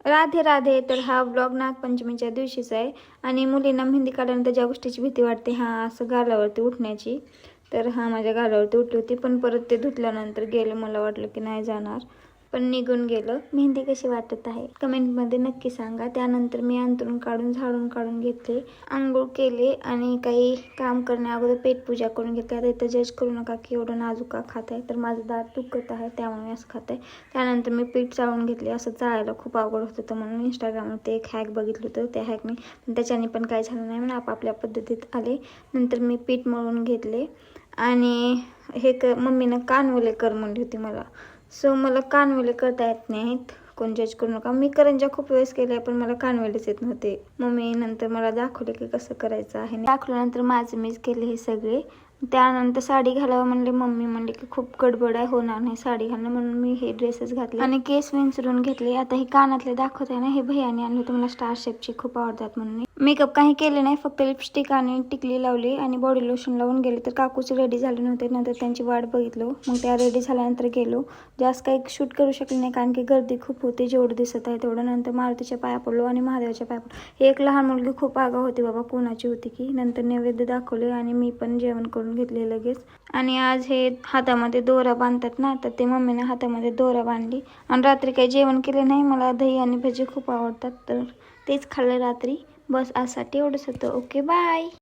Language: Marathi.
राधे राधे. तर हा ब्लॉग नागपंचमीच्या दिवशीचा आहे आणि मुलींना मेहंदी काढल्यानंतर ज्या गोष्टीची भीती वाटते असं गालावरती उठण्याची. तर माझ्या गालावरती उठली होती, पण परत ते धुतल्यानंतर गेलं. मला वाटलं की नाही जाणार, पण निघून गेलं. मेहंदी कशी वाटत आहे कमेंटमध्ये नक्की सांगा. त्यानंतर मी अंथरूण काढून झाडून काढून घेतले, आंघोळ केले आणि काही काम करण्या अगोदर पेटपूजा करून घेतली. आता इथं जज करू नका की एवढं नाजूक का खात आहे, तर माझं दात दुखत आहे त्यामुळे मी असं खात आहे. त्यानंतर मी पीठ चाळून घेतले. असं चाळायला खूप अवघड होत होतं म्हणून इंस्टाग्रामवर एक हॅक बघितलं होतं. त्या हॅकने पण त्याच्याने पण काही झालं नाही म्हणून आपापल्या पद्धतीत आले. नंतर मी पीठ मळून घेतले आणि हे मम्मीनं कानवले कर म्हणली होती मला. सो मला कानवले करता येत नाहीत, कोण जज करू नका. मी करंजा खूप वेळेस केल्या पण मला कानवलेच येत नव्हते. मम्मी नंतर मला दाखवले की कसं करायचं आहे. दाखवल्यानंतर माझं मीच केले हे सगळे. त्यानंतर साडी घालावं म्हणले. मम्मी म्हणले की खूप गडबड आहे, होणार नाही साडी घालणं, म्हणून मी हे ड्रेसेस घातले आणि केस विंचरून घेतले. आता हे कानातले दाखवत आहे ना, हे भैयाने आणले होते. मला स्टार शेपचे खूप आवडतात म्हणून. मेकअप काही केले नाही, फक्त लिपस्टिक आणि टिकली लावली आणि बॉडी लोशन लावून गेले. तर काकूचे रेडी झाले नव्हते, नंतर त्यांची वाट बघितलो. मग त्या रेडी झाल्यानंतर गेलो. जास्त काही शूट करू शकले नाही कारण की गर्दी खूप होती. जेवढं दिसत आहे तेवढं. नंतर मारुतीच्या पाया पडलो आणि महादेवाच्या पाया पडलो. एक लहान मुलगी खूप आगाऊ होती बाबा, कोणाची होती की. नंतर नैवेद्य दाखवले आणि मी पण जेवण करून घेतले लगेच. आणि आज हे हातामध्ये दोरा बांधतात ना, तर ते मम्मीने हातामध्ये दोरा बांधली. आणि रात्री काही जेवण केले नाही. मला दही आणि भजी खूप आवडतात, तर तेच खाल्लं रात्री. बस आजसाठी एवढंच होतं. Okay bye.